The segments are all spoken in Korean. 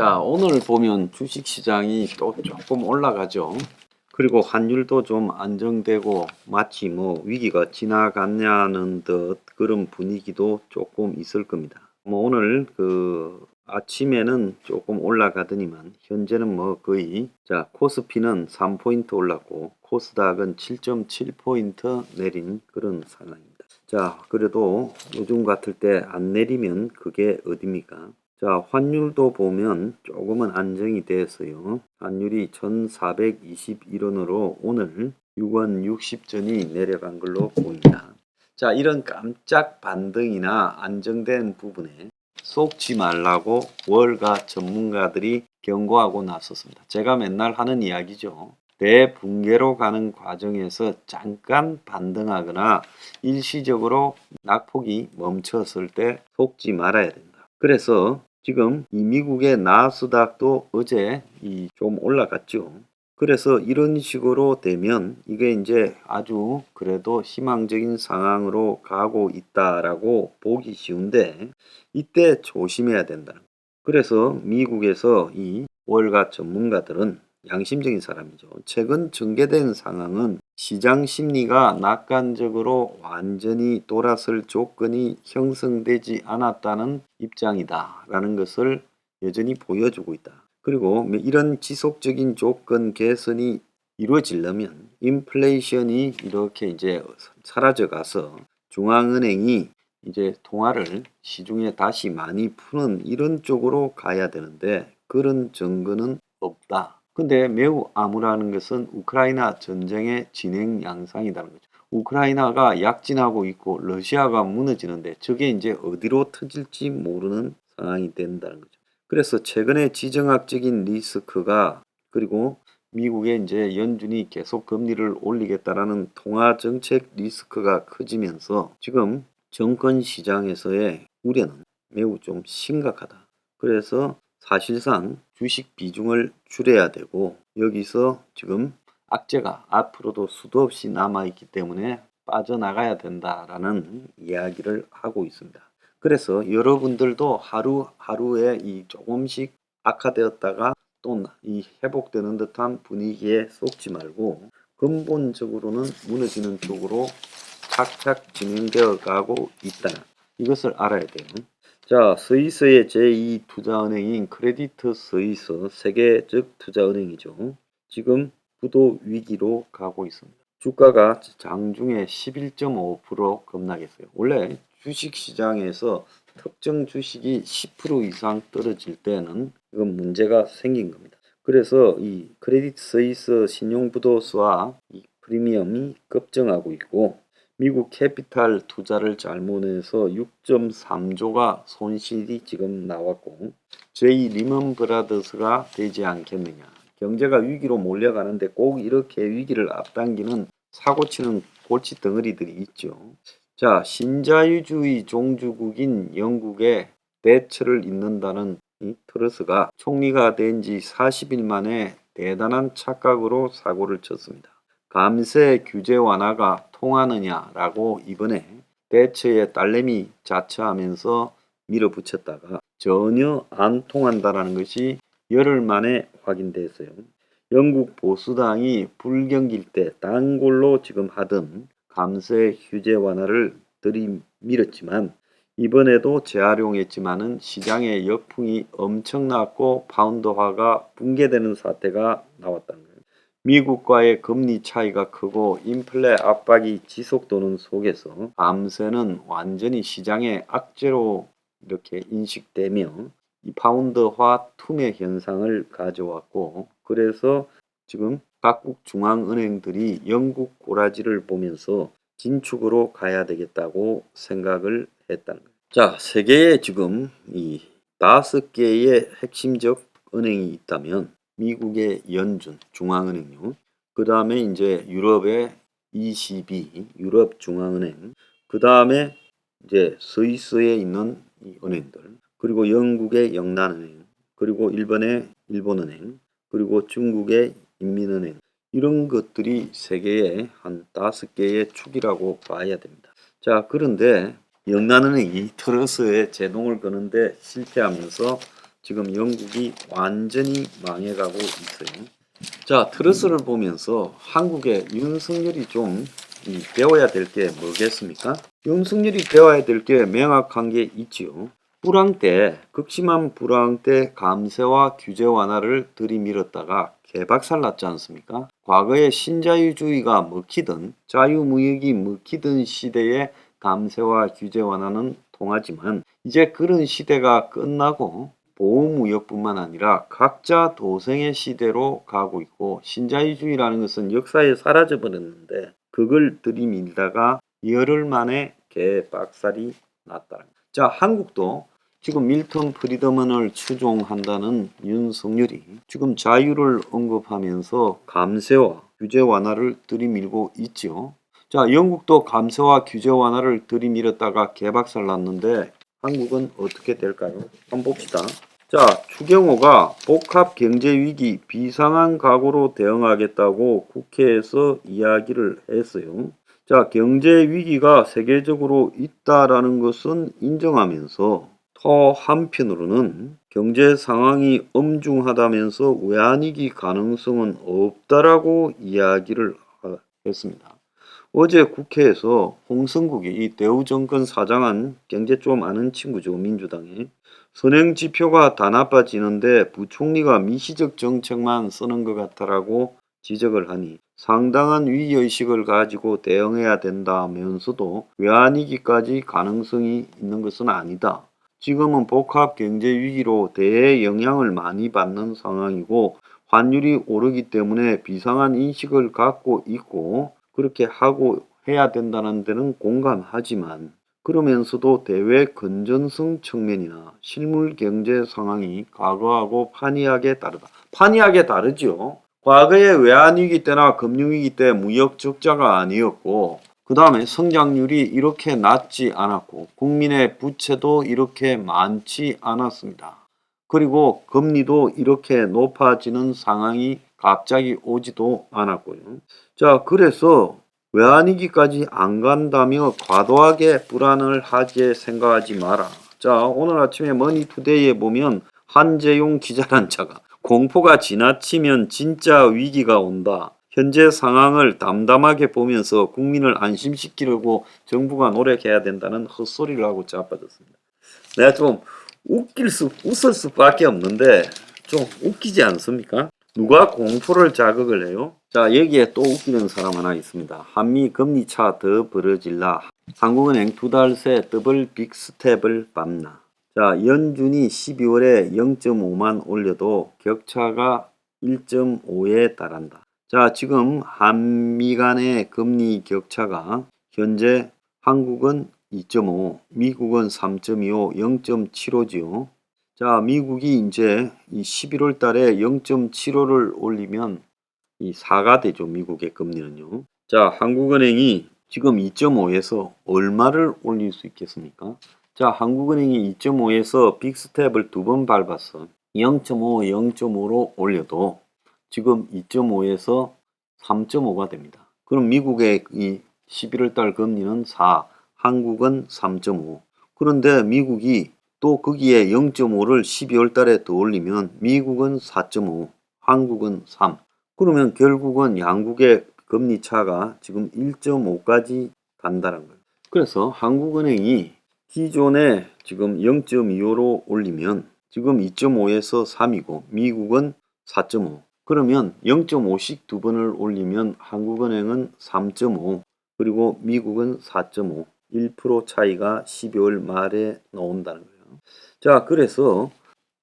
자, 오늘 보면 주식시장이 또 조금 올라가죠. 그리고 환율도 좀 안정되고 마치 뭐 위기가 지나갔냐는 듯 그런 분위기도 조금 있을 겁니다. 뭐 오늘 아침에는 조금 올라가더니만 현재는 뭐 거의 코스피는 3포인트 올랐고 코스닥은 7.7포인트 내린 그런 상황입니다. 자, 그래도 요즘 같을 때 안 내리면 그게 어딥니까? 자, 환율도 보면 조금은 안정이 됐어요. 환율이 1421원으로 오늘 6원 60전이 내려간 걸로 보입니다. 자, 이런 깜짝 반등이나 안정된 부분에 속지 말라고 월가 전문가들이 경고하고 나섰습니다. 제가 맨날 하는 이야기죠. 대붕괴로 가는 과정에서 잠깐 반등하거나 일시적으로 낙폭이 멈췄을 때 속지 말아야 된다. 그래서 지금 이 미국의 나스닥도 어제 좀 올라갔죠. 그래서 이런 식으로 되면 이게 이제 아주 그래도 희망적인 상황으로 가고 있다라고 보기 쉬운데 이때 조심해야 된다. 그래서 미국에서 이 월가 전문가들은 양심적인 사람이죠. 최근 전개된 상황은 시장 심리가 낙관적으로 완전히 돌아설 조건이 형성되지 않았다는 입장이다 라는 것을 여전히 보여주고 있다. 그리고 이런 지속적인 조건 개선이 이루어지려면 인플레이션이 이렇게 이제 사라져 가서 중앙은행이 이제 통화를 시중에 다시 많이 푸는 이런 쪽으로 가야 되는데 그런 증거는 없다. 근데 매우 암울한 것은 우크라이나 전쟁의 진행 양상이라는 거죠. 우크라이나가 약진하고 있고 러시아가 무너지는데 저게 이제 어디로 터질지 모르는 상황이 된다는 거죠. 그래서 최근에 지정학적인 리스크가 그리고 미국의 이제 연준이 계속 금리를 올리겠다라는 통화 정책 리스크가 커지면서 지금 정권 시장에서의 우려는 매우 좀 심각하다. 그래서 사실상 주식 비중을 줄여야 되고 여기서 지금 악재가 앞으로도 수도 없이 남아있기 때문에 빠져나가야 된다라는 이야기를 하고 있습니다. 그래서 여러분들도 하루하루에 조금씩 악화되었다가 또 회복되는 듯한 분위기에 속지 말고 근본적으로는 무너지는 쪽으로 착착 진행되어 가고 있다. 이것을 알아야 돼요. 자, 스위스의 제2투자은행인 크레디트 스위스 세계적 투자은행이죠. 지금 부도 위기로 가고 있습니다. 주가가 장중에 11.5% 급락했어요. 원래 주식시장에서 특정 주식이 10% 이상 떨어질 때는 이건 문제가 생긴 겁니다. 그래서 이 크레디트 스위스 신용부도수와 이 프리미엄이 급증하고 있고 미국 캐피탈 투자를 잘못해서 6.3조가 손실이 지금 나왔고 제2 리먼 브라더스가 되지 않겠느냐. 경제가 위기로 몰려가는데 꼭 이렇게 위기를 앞당기는 사고치는 골치 덩어리들이 있죠. 자, 신자유주의 종주국인 영국의 대처를 잇는다는 이 트러스가 총리가 된 지 40일 만에 대단한 착각으로 사고를 쳤습니다. 감세 규제 완화가 통하느냐라고 이번에 대처에 딸내미 자처하면서 밀어붙였다가 전혀 안 통한다라는 것이 열흘 만에 확인됐어요. 영국 보수당이 불경기일 때 단골로 지금 하던 감세 규제 완화를 들이밀었지만 이번에도 재활용했지만은 시장의 역풍이 엄청났고 파운드화가 붕괴되는 사태가 나왔다는 거예요. 미국과의 금리 차이가 크고 인플레 압박이 지속되는 속에서 감세는 완전히 시장의 악재로 이렇게 인식되며 이 파운드화 투매 현상을 가져왔고 그래서 지금 각국 중앙은행들이 영국 꼬라지를 보면서 진축으로 가야 되겠다고 생각을 했다는 거예요. 자, 세계에 지금 이 5개의 핵심적 은행이 있다면 미국의 연준 중앙은행요. 그 다음에 이제 유럽의 ECB 유럽 중앙은행. 그 다음에 이제 스위스에 있는 이 은행들. 그리고 영국의 영란은행. 그리고 일본의 일본은행. 그리고 중국의 인민은행. 이런 것들이 세계의 한 5개의 축이라고 봐야 됩니다. 자, 그런데 영란은행이 트러스에 제동을 거는데 실패하면서 지금 영국이 완전히 망해가고 있어요. 자, 트러스를 보면서 한국의 윤석열이 좀 배워야 될 게 뭐겠습니까? 윤석열이 배워야 될 게 명확한 게 있지요. 불황 때, 극심한 불황 때 감세와 규제 완화를 들이밀었다가 개박살 났지 않습니까? 과거에 신자유주의가 먹히던 자유무역이 먹히던 시대에 감세와 규제 완화는 통하지만 이제 그런 시대가 끝나고 보호무역뿐만 아니라 각자 도생의 시대로 가고 있고 신자유주의라는 것은 역사에 사라져 버렸는데 그걸 들이밀다가 열흘 만에 개박살이 났다. 자, 한국도 지금 밀턴 프리드먼을 추종한다는 윤석열이 지금 자유를 언급하면서 감세와 규제 완화를 들이밀고 있죠. 자, 영국도 감세와 규제 완화를 들이밀었다가 개박살 났는데 한국은 어떻게 될까요? 한번 봅시다. 자, 추경호가 복합 경제위기 비상한 각오로 대응하겠다고 국회에서 이야기를 했어요. 자, 경제위기가 세계적으로 있다라는 것은 인정하면서 또 한편으로는 경제 상황이 엄중하다면서 외환위기 가능성은 없다라고 이야기를 했습니다. 어제 국회에서 홍성국이 이 대우정권 사장한 경제 좀 아는 친구죠. 민주당에. 선행지표가 다 나빠지는데 부총리가 미시적 정책만 쓰는 것 같다라고 지적을 하니 상당한 위기의식을 가지고 대응해야 된다면서도 외환위기까지 가능성이 있는 것은 아니다. 지금은 복합 경제위기로 대영향을 많이 받는 상황이고 환율이 오르기 때문에 비상한 인식을 갖고 있고 그렇게 하고 해야 된다는 데는 공감하지만 그러면서도 대외 건전성 측면이나 실물 경제 상황이 과거하고 판이하게 다르다. 판이하게 다르죠. 과거의 외환위기 때나 금융위기 때 무역 적자가 아니었고 그 다음에 성장률이 이렇게 낮지 않았고 국민의 부채도 이렇게 많지 않았습니다. 그리고 금리도 이렇게 높아지는 상황이 갑자기 오지도 않았고요. 자, 그래서 외환위기까지 안 간다며 과도하게 불안을 하게 생각하지 마라. 자, 오늘 아침에 머니투데이에 보면 한재용 기자란 자가 공포가 지나치면 진짜 위기가 온다. 현재 상황을 담담하게 보면서 국민을 안심시키려고 정부가 노력해야 된다는 헛소리를 하고 자빠졌습니다. 내가 좀 웃을 수밖에 없는데 좀 웃기지 않습니까? 누가 공포를 자극을 해요? 자, 여기에 또 웃기는 사람 하나 있습니다. 한미 금리차 더 벌어질라. 한국은행 2달 새 더블 빅스텝을 밟나. 자, 연준이 12월에 0.5만 올려도 격차가 1.5에 달한다. 자, 지금 한미 간의 금리 격차가 현재 한국은 2.5, 미국은 3.25, 0.75지요. 자, 미국이 이제 이 11월 달에 0.75를 올리면 이 4가 되죠. 미국의 금리는요. 자, 한국은행이 지금 2.5에서 얼마를 올릴 수 있겠습니까? 자, 한국은행이 2.5에서 빅스텝을 2번 밟았어. 0.5, 0.5로 올려도 지금 2.5에서 3.5가 됩니다. 그럼 미국의 이 11월 달 금리는 4, 한국은 3.5. 그런데 미국이 또 거기에 0.5를 12월 달에 더 올리면 미국은 4.5, 한국은 3. 그러면 결국은 양국의 금리 차가 지금 1.5까지 간다는 거예요. 그래서 한국은행이 기존에 지금 0.25로 올리면 지금 2.5에서 3이고 미국은 4.5. 그러면 0.5씩 두 번을 올리면 한국은행은 3.5 그리고 미국은 4.5. 1% 차이가 12월 말에 나온다는 거예요. 자, 그래서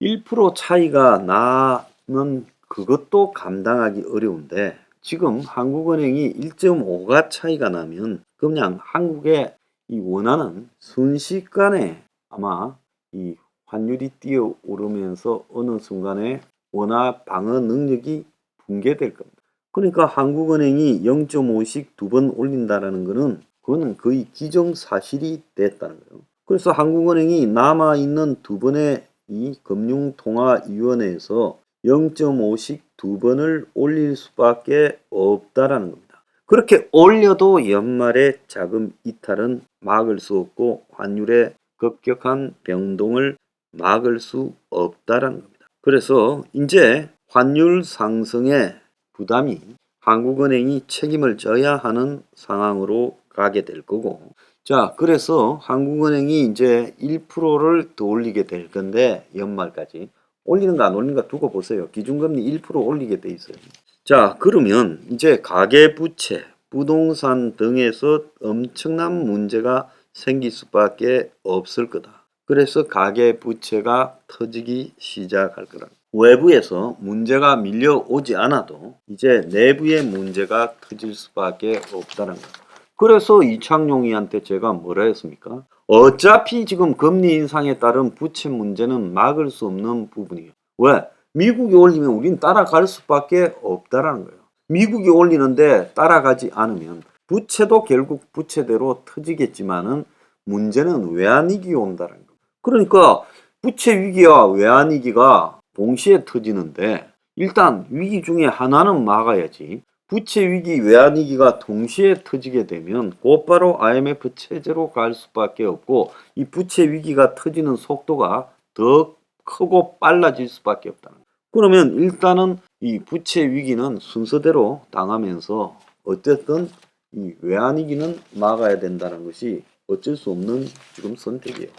1% 차이가 나는 그것도 감당하기 어려운데 지금 한국은행이 1.5가 차이가 나면 그냥 한국의 이 원화는 순식간에 아마 이 환율이 뛰어오르면서 어느 순간에 원화 방어 능력이 붕괴될 겁니다. 그러니까 한국은행이 0.5씩 두 번 올린다는 것은 그거는 거의 기정사실이 됐다는 거예요. 그래서 한국은행이 남아있는 두 번의 이 금융통화위원회에서 0.5씩 두 번을 올릴 수밖에 없다라는 겁니다. 그렇게 올려도 연말에 자금 이탈은 막을 수 없고 환율의 급격한 변동을 막을 수 없다라는 겁니다. 그래서 이제 환율 상승의 부담이 한국은행이 책임을 져야 하는 상황으로 가게 될 거고, 자, 그래서 한국은행이 이제 1%를 더 올리게 될 건데, 연말까지 올리는가 안 올리는가 두고 보세요. 기준금리 1% 올리게 돼 있어요. 자, 그러면 이제 가계부채, 부동산 등에서 엄청난 문제가 생길 수밖에 없을 거다. 그래서 가계부채가 터지기 시작할 거라. 외부에서 문제가 밀려오지 않아도 이제 내부의 문제가 터질 수밖에 없다는 거예요. 그래서 이창용이한테 제가 뭐라 했습니까? 어차피 지금 금리 인상에 따른 부채 문제는 막을 수 없는 부분이에요. 왜? 미국이 올리면 우린 따라갈 수밖에 없다라는 거예요. 미국이 올리는데 따라가지 않으면 부채도 결국 부채대로 터지겠지만은 문제는 외환위기가 온다는 거예요. 그러니까 부채 위기와 외환위기가 동시에 터지는데 일단 위기 중에 하나는 막아야지. 부채 위기, 외환위기가 동시에 터지게 되면 곧바로 IMF 체제로 갈 수밖에 없고 이 부채 위기가 터지는 속도가 더 크고 빨라질 수밖에 없다는 거예요. 그러면 일단은 이 부채 위기는 순서대로 당하면서 어쨌든 이 외환위기는 막아야 된다는 것이 어쩔 수 없는 지금 선택이에요.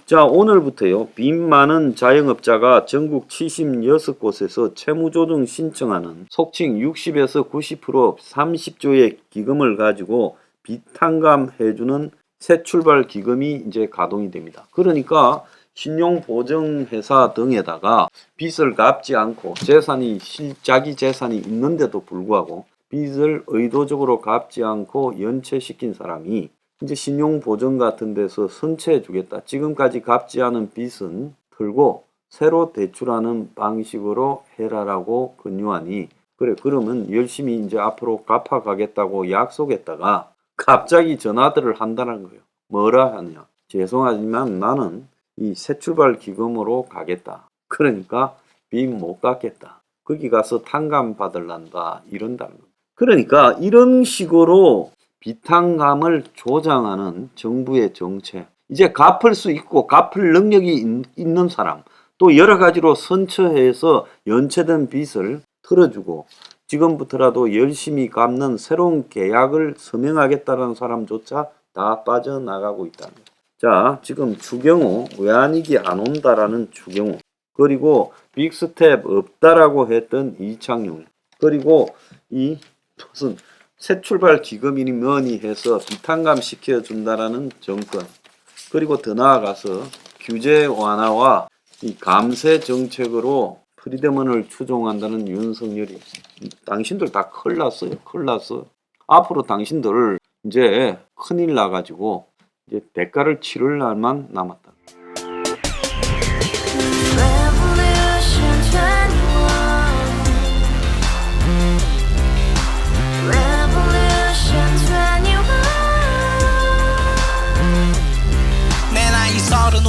자, 오늘부터요. 빚 많은 자영업자가 전국 76곳에서 채무조정 신청하는 속칭 60에서 90% 30조의 기금을 가지고 빚 탕감해주는 새 출발 기금이 이제 가동이 됩니다. 그러니까 신용보증회사 등에다가 빚을 갚지 않고 자기 재산이 있는데도 불구하고 빚을 의도적으로 갚지 않고 연체시킨 사람이 이제 신용보증 같은 데서 선체해 주겠다. 지금까지 갚지 않은 빚은 털고 새로 대출하는 방식으로 해라라고 권유하니, 그래, 그러면 열심히 이제 앞으로 갚아가겠다고 약속했다가 갑자기 전화들을 한다는 거예요. 뭐라 하냐? 죄송하지만 나는 이 새출발 기금으로 가겠다. 그러니까 빚 못 갚겠다. 거기 가서 탕감 받을란다. 이런다는 거예요. 그러니까 이런 식으로 비탕감을 조장하는 정부의 정책, 이제 갚을 수 있고 갚을 능력이 있는 사람, 또 여러 가지로 선처해서 연체된 빚을 털어주고 지금부터라도 열심히 갚는 새로운 계약을 서명하겠다는 사람조차 다 빠져나가고 있다는 거예요. 자, 지금 추경호, 외환위기 안 온다라는 추경호, 그리고 빅스텝 없다라고 했던 이창용, 그리고 이 무슨 새 출발 기금이니 뭐니 해서 비탕감 시켜준다라는 정권, 그리고 더 나아가서 규제 완화와 이 감세 정책으로 프리드먼을 추종한다는 윤석열이, 당신들 다 큰일 났어요. 큰일 났어. 앞으로 당신들 이제 큰일 나가지고 이제 대가를 치를 날만 남았다.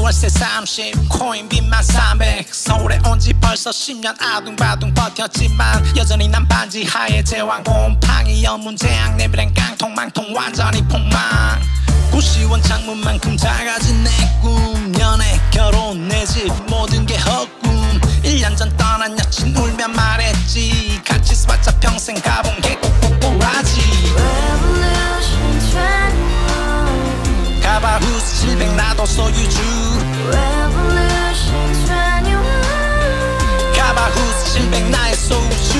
월세 30 코인 빚만 300 서울에 온지 벌써 10년 아둥바둥 버텼지만 여전히 난 반지 하에 제왕 곰팡이 연문제약 내비랑 깡통망통 완전히 폭망 고시원 창문만큼 작아진 내 꿈 연애 결혼 내 집 모든 게 헛꿈 1년 전 떠난 여친 울며 말했지 같이 써봤자 평생 가본 게 꼭꼭꼭하지 가바후스 700 나도 소유주 가바후스 700 나의 소유주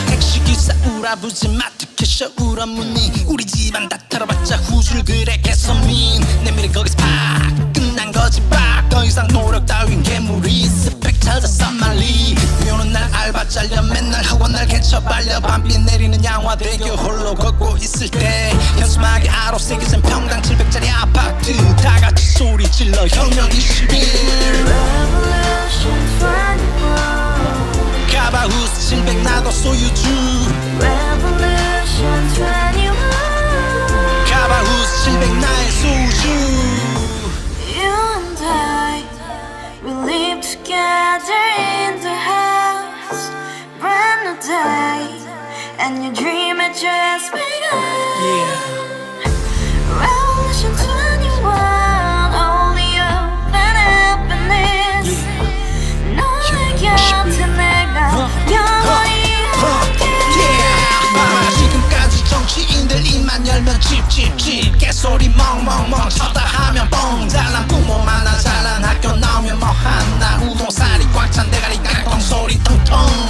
택시기사 우라부지 마트캐셔 우라무니 우리 집안 다 털어봤자 후줄 그래 개선민 내 미래 거기서 팍 끝난 거지 팍 더 이상 노력 따윈 괴물이 스펙 찾아서 말리 비오는 날 알바 잘려 맨날 학원 날 개쳐 발려 밤비 내리는 양화대교 홀로 걷고 있을 때 현수막에 아로 새겨진 평당 700짜리 아파트 다같이 소리 질러 혁명 21 가바후스 700 나도 소유주 가바후스 700 나의 소유주 Together in the house, brand new day, and your dream had just begun. Revolution 21, only hope and happiness. 어른들 입만 열면 찝찝찝 개소리 멍멍멍 쳤다 하면 뻥 잘난 부모 만나 잘난 학교 나오면 뭐 하나 우동살이 꽉 찬 대가리 깡통 소리 텅텅